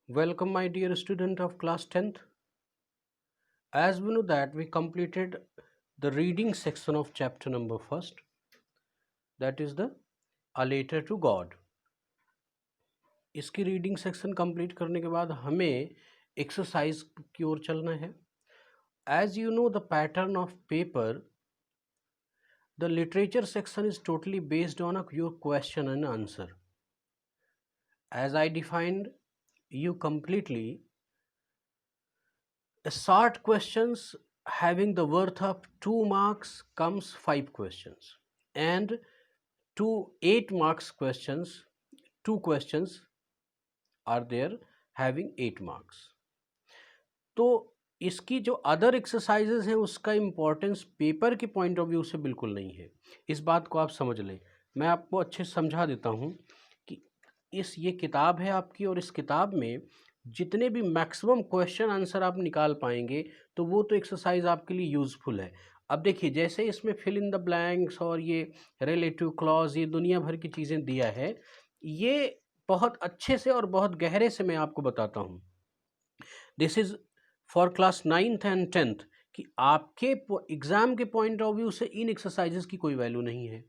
Welcome, my dear student of class 10th. As we know that we completed the reading section of chapter number first, that is the A Letter to God. इसकी reading section complete करने के बाद हमें exercise की ओर चलना है. As you know the pattern of paper, the literature section is totally based on your question and answer. As I defined you completely, short questions having the worth of 2 marks comes 5 questions, and to 8 marks questions, 2 questions are there having 8 marks. तो इसकी जो other exercises हैं उसका importance paper के point of view से बिल्कुल नहीं है. इस बात को आप समझ लें. मैं आपको अच्छे से समझा देता हूँ कि ये किताब है आपकी, और इस किताब में जितने भी मैक्सिमम क्वेश्चन आंसर आप निकाल पाएंगे तो वो तो एक्सरसाइज आपके लिए यूज़फुल है. अब देखिए, जैसे इसमें फिल इन द ब्लैंक्स और ये रिलेटिव क्लॉज, ये दुनिया भर की चीज़ें दिया है, ये बहुत अच्छे से और बहुत गहरे से मैं आपको बताता हूँ. This is for class 9th and 10th कि आपके एग्ज़ाम के पॉइंट ऑफ व्यू से इन एक्सरसाइजेस की कोई वैल्यू नहीं है.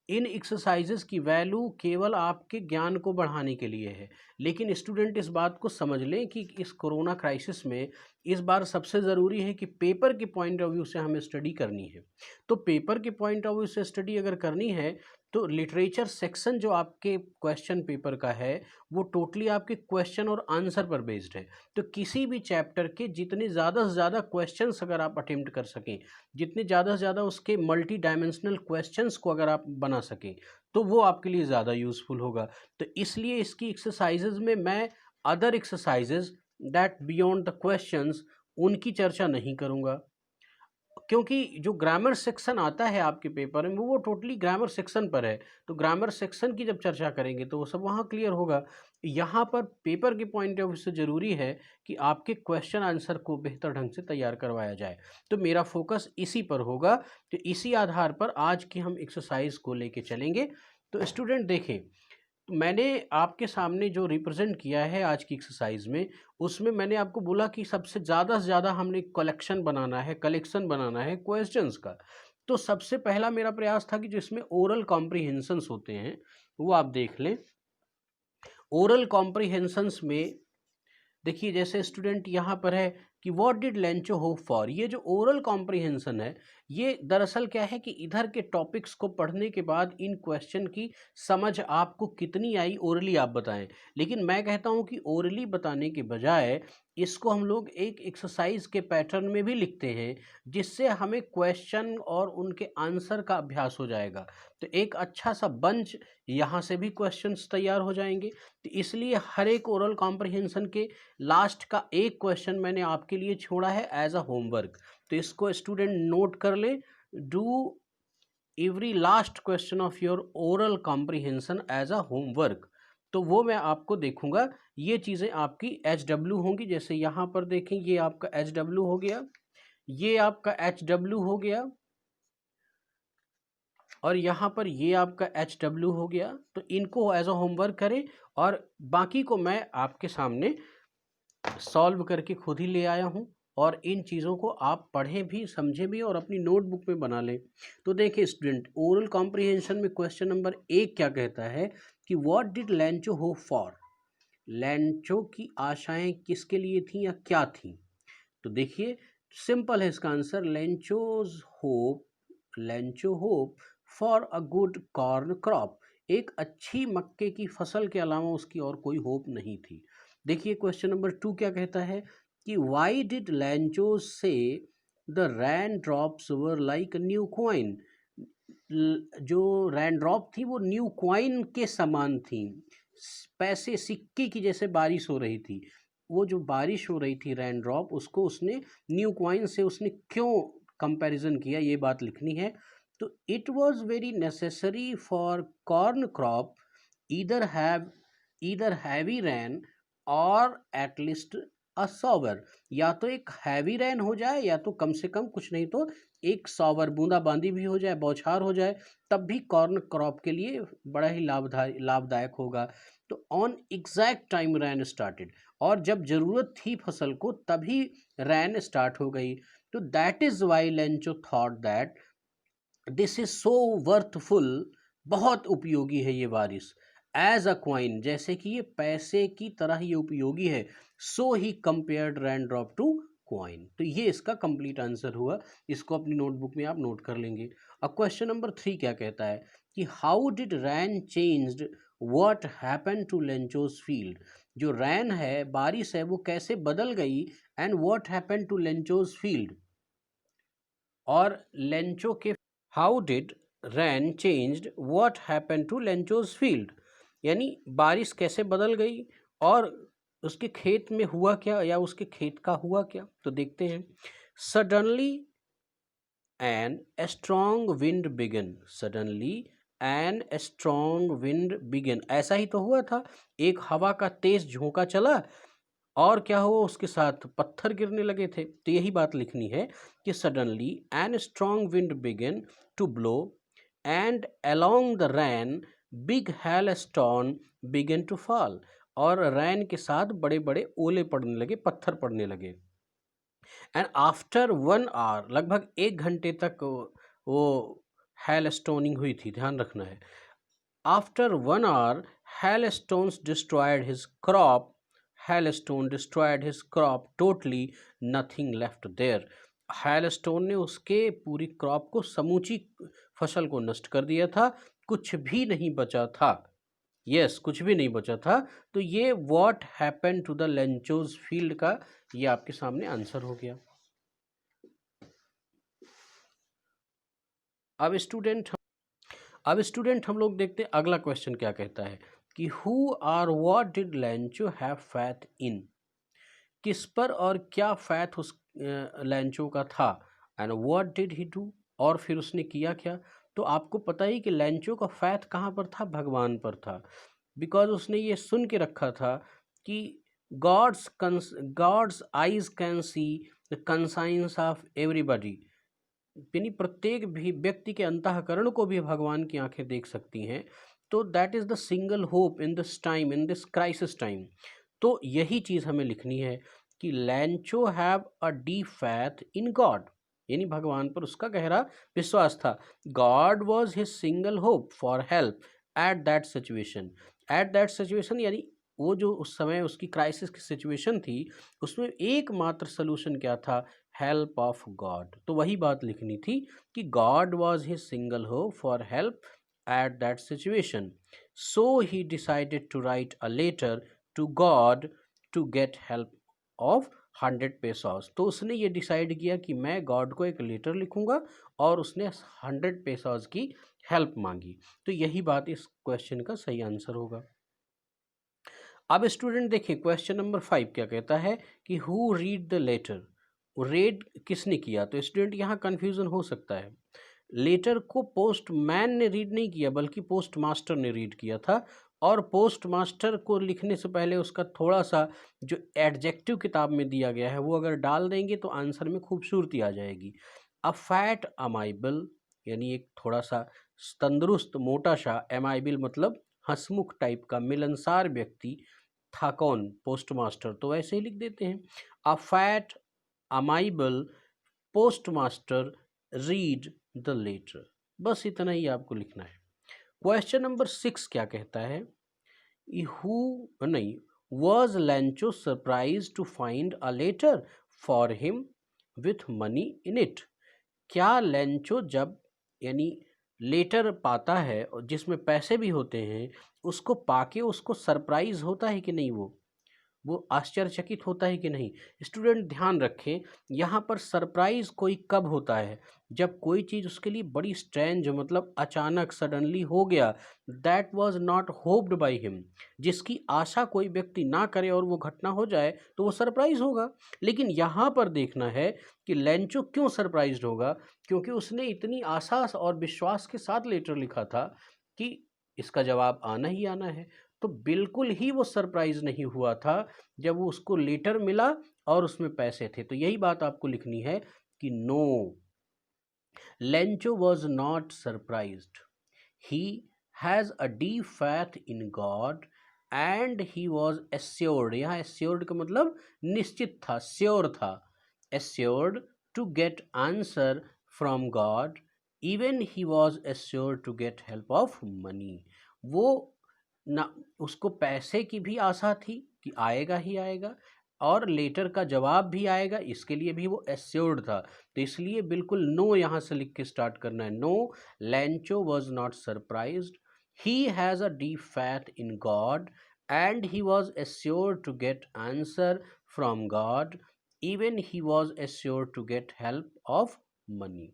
इन एक्सरसाइजेस की वैल्यू केवल आपके ज्ञान को बढ़ाने के लिए है. लेकिन स्टूडेंट इस बात को समझ लें कि इस कोरोना क्राइसिस में इस बार सबसे ज़रूरी है कि पेपर के पॉइंट ऑफ व्यू से हमें स्टडी करनी है. तो पेपर के पॉइंट ऑफ व्यू से स्टडी अगर करनी है तो लिटरेचर सेक्शन जो आपके क्वेश्चन पेपर का है वो टोटली आपके क्वेश्चन और आंसर पर बेस्ड है. तो किसी भी चैप्टर के जितने ज़्यादा से ज़्यादा क्वेश्चंस अगर आप अटेम्प्ट कर सकें, जितने ज़्यादा से ज़्यादा उसके मल्टी डायमेंशनल क्वेश्चंस को अगर आप बना सकें तो वो आपके लिए ज़्यादा यूज़फुल होगा. तो इसलिए इसकी एक्सरसाइजेज में मैं other exercises that beyond the questions उनकी चर्चा नहीं करूँगा, क्योंकि जो ग्रामर सेक्शन आता है आपके पेपर में वो टोटली ग्रामर सेक्शन पर है. तो ग्रामर सेक्शन की जब चर्चा करेंगे तो वो सब वहाँ क्लियर होगा. यहाँ पर पेपर के पॉइंट ऑफ व्यू से ज़रूरी है कि आपके क्वेश्चन आंसर को बेहतर ढंग से तैयार करवाया जाए. तो मेरा फोकस इसी पर होगा. तो इसी आधार पर आज की हम एक्सरसाइज को लेके चलेंगे. तो स्टूडेंट देखें, मैंने आपके सामने जो रिप्रेजेंट किया है आज की एक्सरसाइज में, उसमें मैंने आपको बोला कि सबसे ज़्यादा से ज़्यादा हमने कलेक्शन बनाना है क्वेश्चंस का. तो सबसे पहला मेरा प्रयास था कि जिसमें ओरल कॉम्प्रिहेंशंस होते हैं वो आप देख लें. ओरल कॉम्प्रिहेंशंस में देखिए, जैसे स्टूडेंट यहाँ पर है कि what did Lencho hope for. ये जो ओरल कॉम्प्रिहेंशन है ये दरअसल क्या है कि इधर के टॉपिक्स को पढ़ने के बाद इन क्वेश्चन की समझ आपको कितनी आई ओरली आप बताएं. लेकिन मैं कहता हूँ कि ओरली बताने के बजाय इसको हम लोग एक एक्सरसाइज के पैटर्न में भी लिखते हैं, जिससे हमें क्वेश्चन और उनके आंसर का अभ्यास हो जाएगा. तो एक अच्छा सा बंच यहाँ से भी क्वेश्चंस तैयार हो जाएंगे. तो इसलिए हर एक ओरल कॉम्प्रिहेंशन के लास्ट का एक क्वेश्चन मैंने आपके लिए छोड़ा है एज अ होमवर्क. तो इसको स्टूडेंट नोट कर ले. Do every last question of your oral comprehension as a homework. तो वो मैं आपको देखूंगा. ये चीज़ें आपकी HW होंगी. जैसे यहाँ पर देखें, ये आपका HW हो गया, ये आपका HW हो गया, और यहाँ पर ये आपका HW हो गया. तो इनको एज अ होमवर्क करें, और बाकी को मैं आपके सामने सॉल्व करके खुद ही ले आया हूँ. और इन चीज़ों को आप पढ़ें भी, समझें भी, और अपनी नोटबुक में बना लें. तो देखिए स्टूडेंट, ओरल कॉम्प्रिहेंशन में क्वेश्चन नंबर 1 क्या कहता है कि व्हाट डिड लैंचो होप फॉर. लैंचो की आशाएं किसके लिए थी या क्या थी. तो देखिए, सिंपल है इसका answer. लैंचो hope for a good corn crop. एक अच्छी मक्के की फसल के अलावा उसकी और कोई होप नहीं थी. देखिए क्वेश्चन नंबर 2 क्या कहता है कि Y did Lencho say the rain drops were like new coin. जो रैन ड्रॉप थी वो न्यू क्वाइन के समान थी, पैसे सिक्के की जैसे बारिश हो रही थी. वो जो बारिश हो रही थी रैन ड्रॉप, उसको उसने न्यू क्वाइन से उसने क्यों कंपैरिजन किया, ये बात लिखनी है. तो it was very necessary for corn crop either heavy rain और एट लीस्ट अ सॉवर. या तो एक हैवी रैन हो जाए, या तो कम से कम कुछ नहीं तो एक सॉवर बूंदाबांदी भी हो जाए, बौछार हो जाए, तब भी कॉर्न क्रॉप के लिए बड़ा ही लाभदायक होगा. तो on exact time rain started, और जब जरूरत थी फसल को तभी रैन स्टार्ट हो गई। तो that is why Lencho thought that this is so worthful, बहुत उपयोगी है ये बारिश, एज अ क्वाइन, जैसे कि ये पैसे की तरह ये उपयोगी है। So he compared rain drop to coin. तो ये इसका कंप्लीट आंसर हुआ, इसको अपनी नोटबुक में आप नोट कर लेंगे। अब क्वेश्चन नंबर 3 क्या कहता है कि how did rain changed what happen to Lencho's field. जो रैन है, बारिश है, वो कैसे बदल गई, and what happen to Lencho's field, और लेंचो के how did rain changed what happen to Lencho's field, यानी बारिश कैसे बदल गई और उसके खेत में हुआ क्या, या उसके खेत का हुआ क्या। तो देखते हैं। Suddenly an strong wind began, suddenly an strong wind began, ऐसा ही तो हुआ था, एक हवा का तेज झोंका चला और क्या हुआ, उसके साथ पत्थर गिरने लगे थे। तो यही बात लिखनी है कि suddenly an strong wind began to blow and along the rain big hailstone began to fall, और रैन के साथ बड़े बड़े ओले पड़ने लगे, पत्थर पड़ने लगे। एंड आफ्टर 1 आवर, लगभग 1 घंटे तक वो हेलस्टोनिंग हुई थी, ध्यान रखना है। After 1 hour hailstones destroyed his crop, hailstone destroyed his crop totally, nothing left there। hailstone ने उसके पूरी क्रॉप को, समूची फसल को नष्ट कर दिया था, कुछ भी नहीं बचा था। यस, कुछ भी नहीं बचा था। तो ये what happen to the Lencho's field का ये आपके सामने आंसर हो गया। अब स्टूडेंट हम लोग देखते हैं अगला क्वेश्चन क्या कहता है कि who are what did Lencho have faith in, किस पर और क्या फैथ उस लेंचो का था, and what did he do, और फिर उसने किया क्या। तो आपको पता ही कि लेंचो का फैथ कहाँ पर था, भगवान पर था, बिकॉज उसने ये सुन के रखा था कि God's eyes can see the conscience of everybody, यानी प्रत्येक भी व्यक्ति के अंतःकरण को भी भगवान की आंखें देख सकती हैं। तो that is the single hope in this time, in this crisis time. तो यही चीज हमें लिखनी है कि लैंचो have a deep faith in God, यानी भगवान पर उसका गहरा विश्वास था। God was his single hope for help at that situation. Eight that situation यानी वो जो उस समय उसकी क्राइसिस की सिचुएशन थी, उसमें एकमात्र सोल्यूशन क्या था, हेल्प ऑफ गॉड। तो वही बात लिखनी थी कि God was his single hope for help at that situation, so he decided to write a letter to God to get help of 100 pesos. तो उसने ये डिसाइड किया कि मैं गॉड को एक लेटर लिखूंगा, और उसने 100 पेसोस की हेल्प मांगी। तो यही बात इस क्वेश्चन का सही आंसर होगा। अब स्टूडेंट देखिए क्वेश्चन नंबर 5 क्या कहता है कि who read the letter, read किसने किया। तो स्टूडेंट यहाँ कंफ्यूजन हो सकता है, लेटर को पोस्टमैन ने रीड नहीं किया बल्कि पोस्ट मास्टर ने रीड किया था, और पोस्ट मास्टर को लिखने से पहले उसका थोड़ा सा जो एडजेक्टिव किताब में दिया गया है वो अगर डाल देंगे तो आंसर में खूबसूरती आ जाएगी। अ फैट अमाइबल, यानी एक थोड़ा सा तंदुरुस्त मोटा सा, एमाइबल मतलब हंसमुख टाइप का मिलनसार व्यक्ति था कौन, पोस्ट मास्टर। तो ऐसे ही लिख देते हैं, a fat amiable postmaster read the letter. बस इतना ही आपको लिखना है। क्वेश्चन नंबर 6 क्या कहता है, हु नहीं, was Lencho surprise to find a letter for him with money in it. क्या लेंचो जब यानी लेटर पाता है और जिसमें पैसे भी होते हैं, उसको पाके उसको सरप्राइज होता है कि नहीं, वो आश्चर्यचकित होता है कि नहीं। स्टूडेंट ध्यान रखें, यहाँ पर सरप्राइज कोई कब होता है, जब कोई चीज़ उसके लिए बड़ी स्ट्रेंज, मतलब अचानक सडनली हो गया, that was not hoped by him, जिसकी आशा कोई व्यक्ति ना करे और वो घटना हो जाए तो वो सरप्राइज होगा। लेकिन यहाँ पर देखना है कि लेंचो क्यों सरप्राइज होगा, क्योंकि उसने इतनी आशा और विश्वास के साथ लेटर लिखा था कि इसका जवाब आना ही आना है। तो बिल्कुल ही वो सरप्राइज नहीं हुआ था जब वो उसको लेटर मिला और उसमें पैसे थे। तो यही बात आपको लिखनी है कि no, Lencho was not surprised, he has a deep faith in God and he was assured, यहाँ एस्योर्ड का मतलब निश्चित था, श्योर था, assured to get answer from God, even he was assured to get help of money. वो ना, उसको पैसे की भी आशा थी कि आएगा ही आएगा, और लेटर का जवाब भी आएगा, इसके लिए भी वो एस्योर्ड था। तो इसलिए बिल्कुल नो यहाँ से लिख के स्टार्ट करना है। No, Lencho was not surprised, he has a deep faith in God and he was assured to get answer from God, even he was assured to get help of money।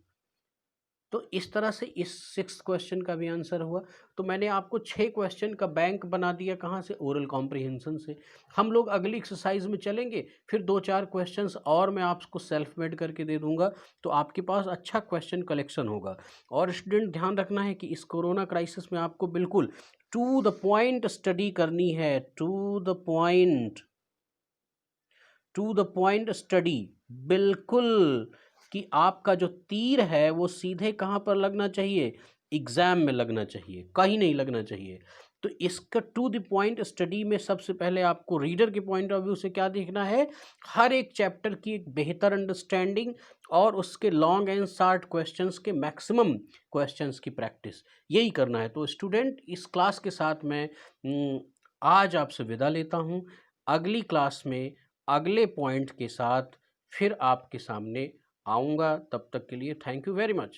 तो इस तरह से इस 6th question का भी answer हुआ। तो मैंने आपको 6 क्वेश्चन का बैंक बना दिया, कहाँ से? ओरल कॉम्प्रिहेंशन से। हम लोग अगली एक्सरसाइज में चलेंगे, फिर 2-4 क्वेश्चंस और मैं आपको सेल्फ मेड करके दे दूंगा, तो आपके पास अच्छा क्वेश्चन कलेक्शन होगा। और स्टूडेंट ध्यान रखना है कि इस कोरोना क्राइसिस में आपको बिल्कुल टू द पॉइंट स्टडी करनी है, टू द पॉइंट स्टडी, बिल्कुल, कि आपका जो तीर है वो सीधे कहाँ पर लगना चाहिए? एग्जाम में लगना चाहिए, कहीं नहीं लगना चाहिए। तो इसका टू द पॉइंट स्टडी में सबसे पहले आपको रीडर के पॉइंट ऑफ व्यू से क्या देखना है? हर एक चैप्टर की एक बेहतर अंडरस्टैंडिंग और उसके लॉन्ग एंड शॉर्ट क्वेश्चंस के मैक्सिमम क्वेश्चंस की प्रैक्टिस, यही करना है। तो स्टूडेंट, इस क्लास के साथ मैं आज आपसे विदा लेता हूँ। अगली क्लास में अगले पॉइंट के साथ फिर आपके सामने आऊँगा। तब तक के लिए थैंक यू वेरी मच।